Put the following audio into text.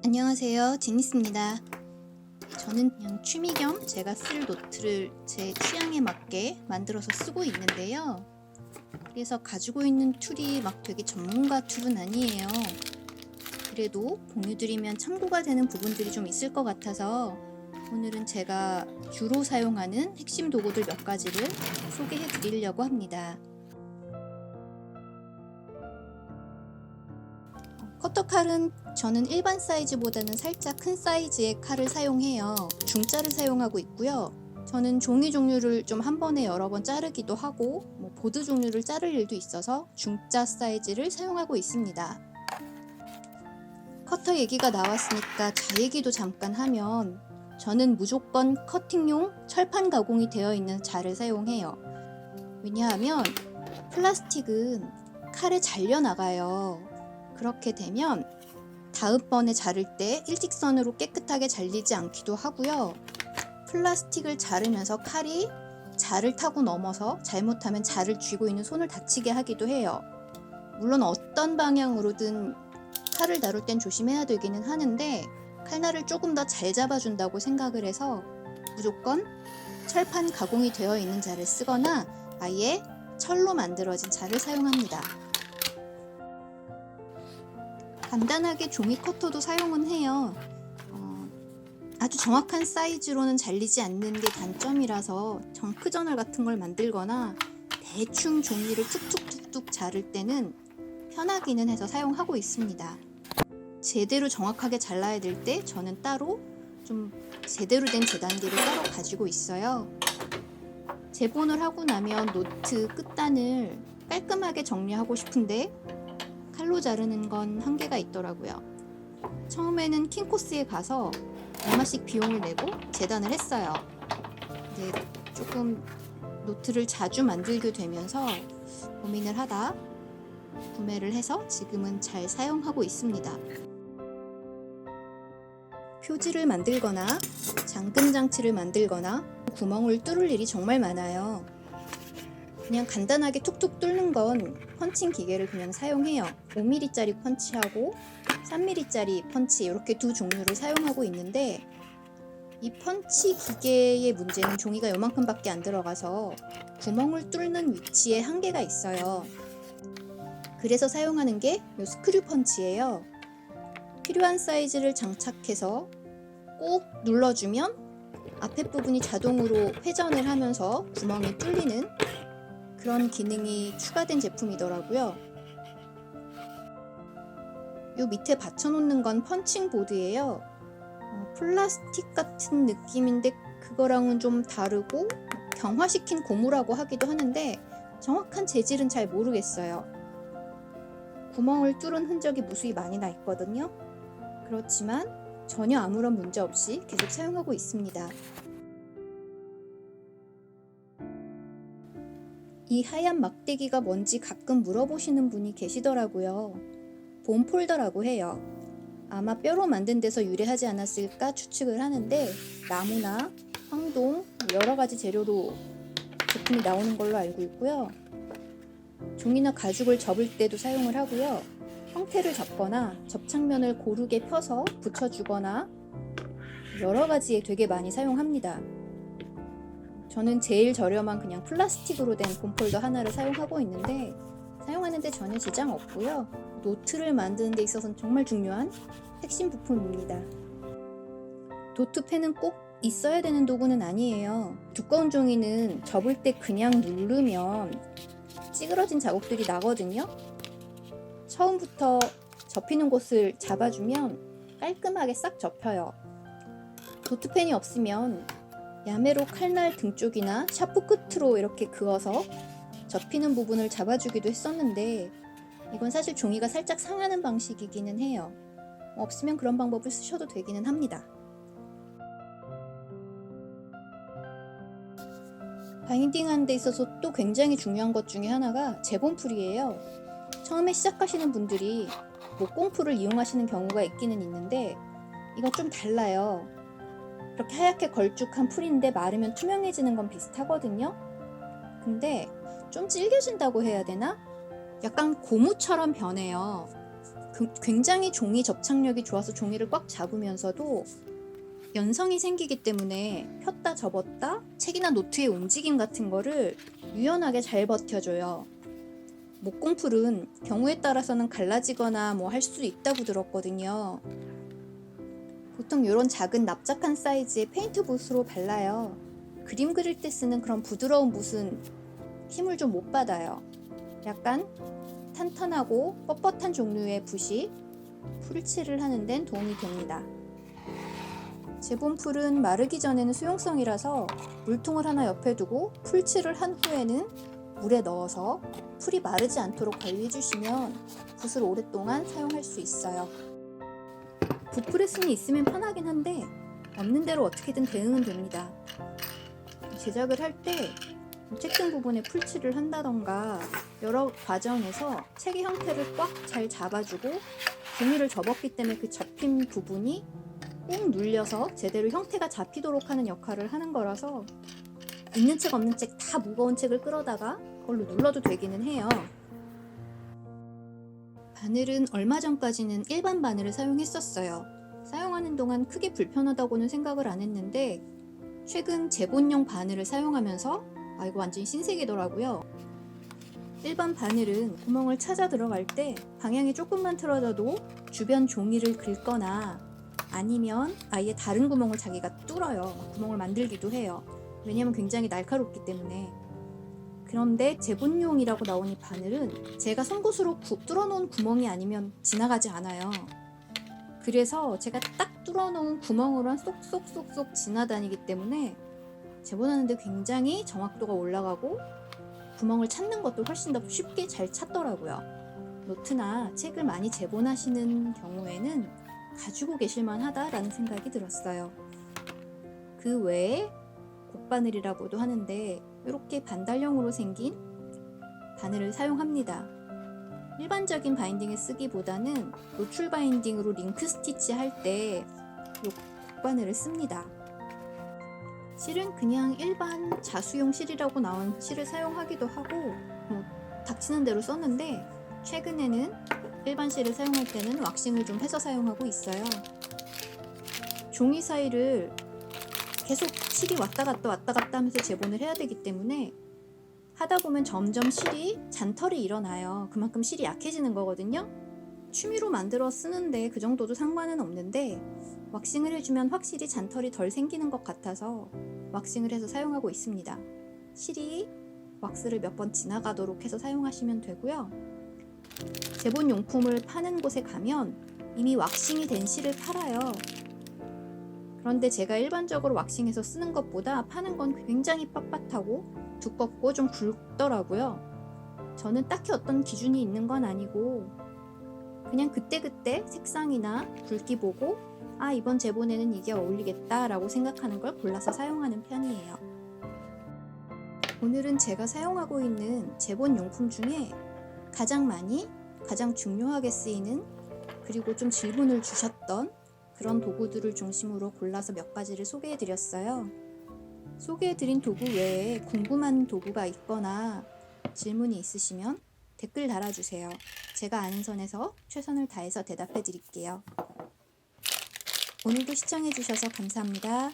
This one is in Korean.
안녕하세요, 제니스입니다. 저는 그냥 취미 겸 제가 쓸 노트를 제 취향에 맞게 만들어서 쓰고 있는데요. 그래서 가지고 있는 툴이 막 되게 전문가 툴은 아니에요. 그래도 공유드리면 참고가 되는 부분들이 좀 있을 것 같아서 오늘은 제가 주로 사용하는 핵심 도구들 몇 가지를 소개해 드리려고 합니다. 커터 칼은 저는 일반 사이즈보다는 살짝 큰 사이즈의 칼을 사용해요. 중자를 사용하고 있고요. 저는 종이 종류를 좀 한 번에 여러 번 자르기도 하고 보드 종류를 자를 일도 있어서 중자 사이즈를 사용하고 있습니다. 커터 얘기가 나왔으니까 자 얘기도 잠깐 하면 저는 무조건 커팅용 철판 가공이 되어 있는 자를 사용해요. 왜냐하면 플라스틱은 칼에 잘려나가요. 그렇게 되면 다음번에 자를 때 일직선으로 깨끗하게 잘리지 않기도 하고요. 플라스틱을 자르면서 칼이 자를 타고 넘어서 잘못하면 자를 쥐고 있는 손을 다치게 하기도 해요. 물론 어떤 방향으로든 칼을 다룰 땐 조심해야 되기는 하는데 칼날을 조금 더 잘 잡아준다고 생각을 해서 무조건 철판 가공이 되어 있는 자를 쓰거나 아예 철로 만들어진 자를 사용합니다. 간단하게 종이 커터도 사용은 해요. 아주 정확한 사이즈로는 잘리지 않는 게 단점이라서 정크저널 같은 걸 만들거나 대충 종이를 툭툭툭툭 자를 때는 편하기는 해서 사용하고 있습니다. 제대로 정확하게 잘라야 될 때 저는 따로 좀 제대로 된 재단기를 따로 가지고 있어요. 재본을 하고 나면 노트 끝단을 깔끔하게 정리하고 싶은데 칼로 자르는 건 한계가 있더라고요. 처음에는 킹코스에 가서 얼마씩 비용을 내고 재단을 했어요. 근데 조금 노트를 자주 만들게 되면서 고민을 하다 구매를 해서 지금은 잘 사용하고 있습니다. 표지를 만들거나 잠금 장치를 만들거나 구멍을 뚫을 일이 정말 많아요. 그냥 간단하게 툭툭 뚫는 건 펀칭 기계를 그냥 사용해요. 5mm짜리 펀치하고 3mm짜리 펀치 이렇게 두 종류를 사용하고 있는데 이 펀치 기계의 문제는 종이가 요만큼밖에 안 들어가서 구멍을 뚫는 위치에 한계가 있어요. 그래서 사용하는 게 이 스크류 펀치예요. 필요한 사이즈를 장착해서 꾹 눌러주면 앞에 부분이 자동으로 회전을 하면서 구멍이 뚫리는 그런 기능이 추가된 제품이더라고요. 요 밑에 받쳐놓는 건 펀칭 보드예요. 플라스틱 같은 느낌인데 그거랑은 좀 다르고 경화시킨 고무라고 하기도 하는데 정확한 재질은 잘 모르겠어요. 구멍을 뚫은 흔적이 무수히 많이 나 있거든요. 그렇지만 전혀 아무런 문제 없이 계속 사용하고 있습니다. 이 하얀 막대기가 뭔지 가끔 물어보시는 분이 계시더라고요. 본 폴더라고 해요. 아마 뼈로 만든 데서 유래하지 않았을까 추측을 하는데 나무나 황동 여러 가지 재료로 제품이 나오는 걸로 알고 있고요. 종이나 가죽을 접을 때도 사용을 하고요. 형태를 잡거나 접착면을 고르게 펴서 붙여주거나 여러 가지에 되게 많이 사용합니다. 저는 제일 저렴한 그냥 플라스틱으로 된 본폴더 하나를 사용하고 있는데 사용하는데 전혀 지장 없고요. 노트를 만드는 데 있어서는 정말 중요한 핵심 부품입니다. 도트펜은 꼭 있어야 되는 도구는 아니에요. 두꺼운 종이는 접을 때 그냥 누르면 찌그러진 자국들이 나거든요. 처음부터 접히는 곳을 잡아주면 깔끔하게 싹 접혀요. 도트펜이 없으면 야매로 칼날 등 쪽이나 샤프 끝으로 이렇게 그어서 접히는 부분을 잡아주기도 했었는데 이건 사실 종이가 살짝 상하는 방식이기는 해요. 없으면 그런 방법을 쓰셔도 되기는 합니다. 바인딩하는 데 있어서 또 굉장히 중요한 것 중에 하나가 재본풀이에요. 처음에 시작하시는 분들이 목공풀을 이용하시는 경우가 있기는 있는데 이건 좀 달라요. 이렇게 하얗게 걸쭉한 풀인데 마르면 투명해지는 건 비슷하거든요. 근데 좀 질겨진다고 해야 되나? 약간 고무처럼 변해요. 굉장히 종이 접착력이 좋아서 종이를 꽉 잡으면서도 연성이 생기기 때문에 폈다 접었다 책이나 노트의 움직임 같은 거를 유연하게 잘 버텨줘요. 목공풀은 경우에 따라서는 갈라지거나 뭐 할 수 있다고 들었거든요. 보통 이런 작은 납작한 사이즈의 페인트 붓으로 발라요. 그림 그릴 때 쓰는 그런 부드러운 붓은 힘을 좀 못 받아요. 약간 탄탄하고 뻣뻣한 종류의 붓이 풀칠을 하는 데는 도움이 됩니다. 제본풀은 마르기 전에는 수용성이라서 물통을 하나 옆에 두고 풀칠을 한 후에는 물에 넣어서 풀이 마르지 않도록 관리해 주시면 붓을 오랫동안 사용할 수 있어요. 붓프레스는 있으면 편하긴 한데 없는 대로 어떻게든 대응은 됩니다. 제작을 할 때 책등 부분에 풀칠을 한다던가 여러 과정에서 책의 형태를 꽉 잘 잡아주고 종이를 접었기 때문에 그 접힌 부분이 꾹 눌려서 제대로 형태가 잡히도록 하는 역할을 하는 거라서 있는 책 없는 책 다 무거운 책을 끌어다가 그걸로 눌러도 되기는 해요. 바늘은 얼마 전까지는 일반 바늘을 사용했었어요. 사용하는 동안 크게 불편하다고는 생각을 안 했는데 최근 제본용 바늘을 사용하면서 이거 완전 신세계더라고요. 일반 바늘은 구멍을 찾아 들어갈 때 방향이 조금만 틀어져도 주변 종이를 긁거나 아니면 아예 다른 구멍을 자기가 뚫어요. 구멍을 만들기도 해요. 왜냐면 굉장히 날카롭기 때문에. 그런데 제본용이라고 나온 이 바늘은 제가 송곳으로 뚫어놓은 구멍이 아니면 지나가지 않아요. 그래서 제가 딱 뚫어놓은 구멍으로만 쏙쏙쏙쏙 지나다니기 때문에 제본하는데 굉장히 정확도가 올라가고 구멍을 찾는 것도 훨씬 더 쉽게 잘 찾더라고요. 노트나 책을 많이 제본하시는 경우에는 가지고 계실만 하다라는 생각이 들었어요. 그 외에 곡바늘이라고도 하는데 이렇게 반달형으로 생긴 바늘을 사용합니다. 일반적인 바인딩에 쓰기보다는 노출 바인딩으로 링크 스티치 할 때 이 곡바늘을 씁니다. 실은 그냥 일반 자수용 실이라고 나온 실을 사용하기도 하고 닥치는 대로 썼는데 최근에는 일반 실을 사용할 때는 왁싱을 좀 해서 사용하고 있어요. 종이 사이를 계속 실이 왔다 갔다 하면서 제본을 해야 되기 때문에 하다 보면 점점 실이 잔털이 일어나요. 그만큼 실이 약해지는 거거든요. 취미로 만들어 쓰는데 그 정도도 상관은 없는데 왁싱을 해주면 확실히 잔털이 덜 생기는 것 같아서 왁싱을 해서 사용하고 있습니다. 실이 왁스를 몇 번 지나가도록 해서 사용하시면 되고요. 제본 용품을 파는 곳에 가면 이미 왁싱이 된 실을 팔아요. 그런데 제가 일반적으로 왁싱해서 쓰는 것보다 파는 건 굉장히 빳빳하고 두껍고 좀 굵더라고요. 저는 딱히 어떤 기준이 있는 건 아니고 그냥 그때그때 색상이나 굵기 보고 이번 제본에는 이게 어울리겠다 라고 생각하는 걸 골라서 사용하는 편이에요. 오늘은 제가 사용하고 있는 제본 용품 중에 가장 중요하게 쓰이는 그리고 좀 질문을 주셨던 그런 도구들을 중심으로 골라서 몇 가지를 소개해드렸어요. 소개해드린 도구 외에 궁금한 도구가 있거나 질문이 있으시면 댓글 달아주세요. 제가 아는 선에서 최선을 다해서 대답해드릴게요. 오늘도 시청해주셔서 감사합니다.